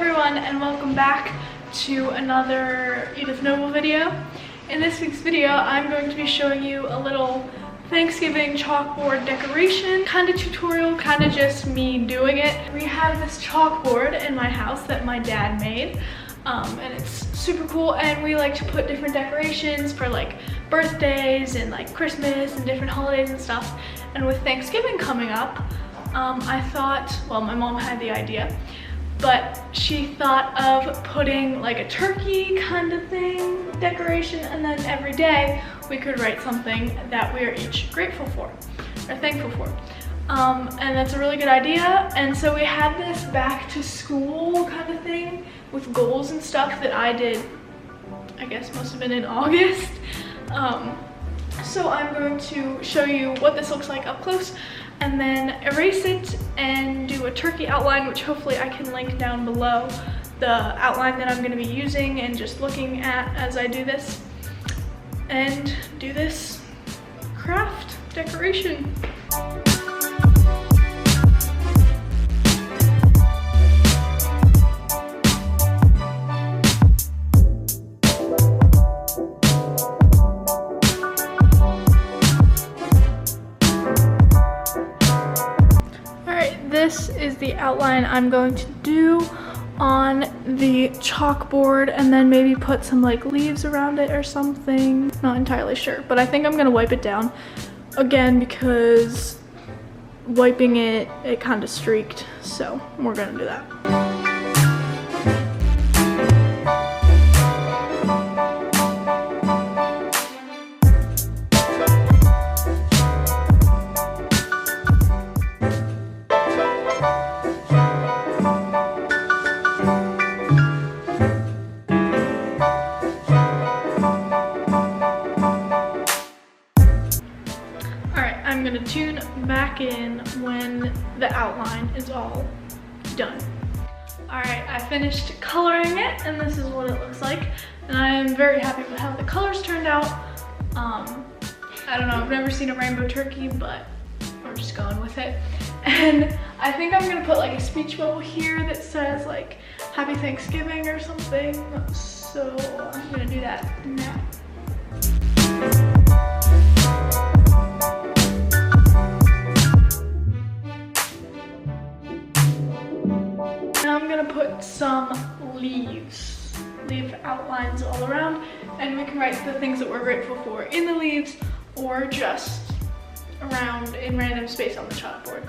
everyone, and welcome back to another Edith Noble video. In this week's video, I'm going to be showing you a little Thanksgiving chalkboard decoration kind of tutorial, kind of just me doing it. We have this chalkboard in my house that my dad made, and it's super cool, and we like to put different decorations for like birthdays and like Christmas and different holidays and stuff. And with Thanksgiving coming up, I thought, well, my mom had the idea, but she thought of putting like a turkey kind of thing decoration, and then every day we could write something that we are each grateful for or thankful for. And that's a really good idea. And so we had this back to school kind of thing with goals and stuff that I did, I guess must have been in August. So I'm going to show you what this looks like up close, and then erase it and do a turkey outline, which hopefully I can link down below, the outline that I'm going to be using and just looking at as I do this, and do this craft decoration. This is the outline I'm going to do on the chalkboard, and then maybe put some like leaves around it or something. Not entirely sure, but I think I'm gonna wipe it down again because wiping it kind of streaked, so we're gonna do that. I'm gonna tune back in when the outline is all done. All right, I finished coloring it, and this is what it looks like. And I am very happy with how the colors turned out. I don't know, I've never seen a rainbow turkey, but we're just going with it. And I think I'm gonna put like a speech bubble here that says like, Happy Thanksgiving or something. So I'm gonna do that now. I'm gonna put some leaf outlines all around, and we can write the things that we're grateful for in the leaves or just around in random space on the chalkboard.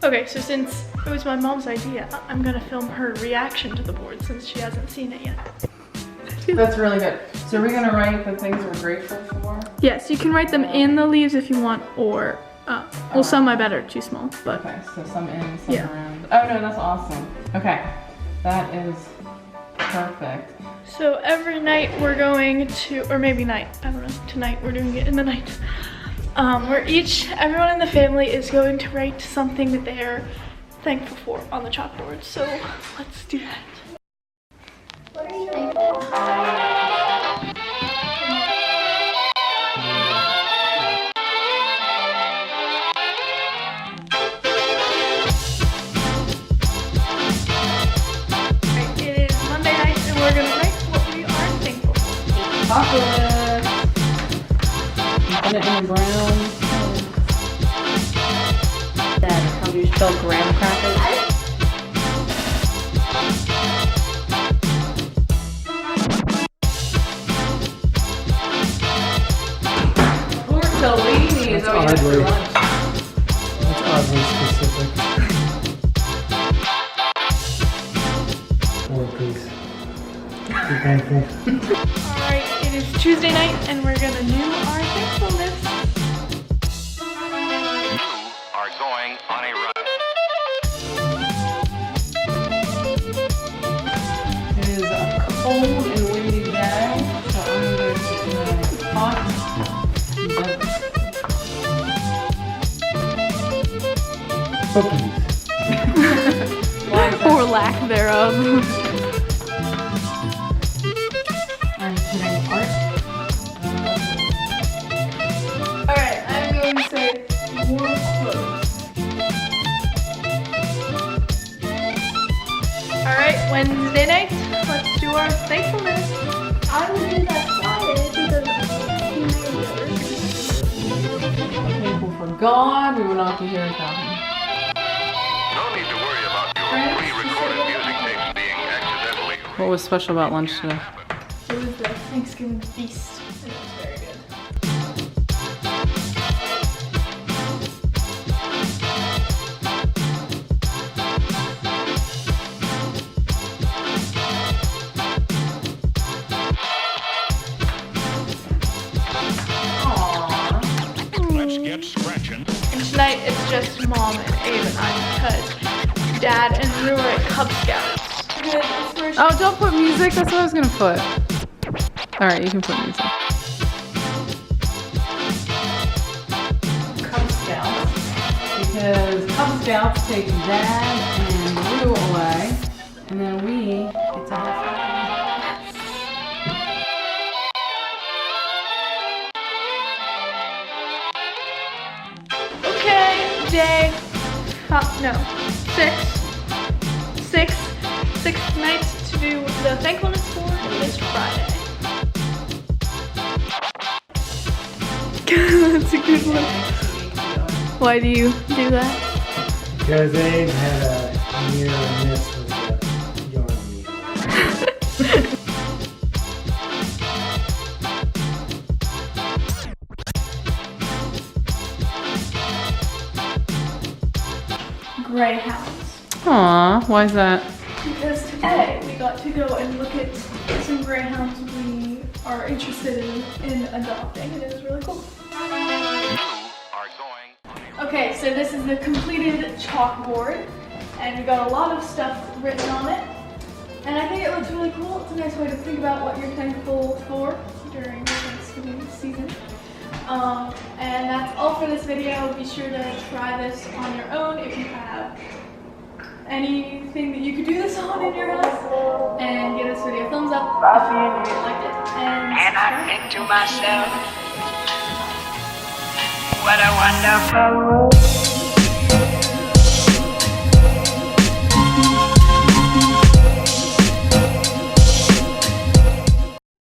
Okay, so since it was my mom's idea, I'm gonna film her reaction to the board since she hasn't seen it yet. That's really good. So are we gonna write the things we're grateful for? Yes, you can write them in the leaves if you want, or, well, some I bet are too small, but. Okay, so some in, some around. Oh no, that's awesome. Okay, that is perfect. So every night we're going to, or maybe night, I don't know, tonight we're doing it in the night. Everyone in the family is going to write something that they are thankful for on the chalkboard. So let's do that. What are you thankful for? It is Monday night, and we're going to write what we are thankful for. Chocolate. Put it in brown. Dad, how do you spell graham crackers? Tortellini is what we have for lunch. That's oddly specific. 4 piece. Be thankful. Alright, it is Tuesday night, and we're going to do our thankfulness. You are going on a run. It is Cookies. Or lack thereof. I'm putting art. Alright, I'm going to say warm clothes. Alright, Wednesday night, let's do our thankfulness. I would do that Friday because Thankful for God, we would not be here without him. No need to worry about your pre-recorded music tapes being accidentally. What was special about lunch today? It was the Thanksgiving feast, and it was very good. Let's get scratching. And tonight it's just Mom and Abe and I because Dad and Rue are at Cub Scouts. Good inspiration. Oh, don't put music. That's what I was gonna put. All right, you can put music. Cub Scouts, because Cub Scouts take Dad and Rue away, and then we get to have fun. Okay, day, sixth night to do the thankfulness for is Friday. That's a good one. Why do you do that? Because Abe had a near miss with the yarn meat. Greyhounds. Aw, why is that? Because today we got to go and look at some greyhounds we are interested in adopting, and it was really cool. You are going. Okay, so this is the completed chalkboard, and we got a lot of stuff written on it. And I think it looks really cool. It's a nice way to think about what you're thankful for during the Thanksgiving season. And that's all for this video. Be sure to try this on your own if you have anything that you could do this on in your house. And give this video a thumbs up if you liked it. And And I think to myself, what a wonderful world.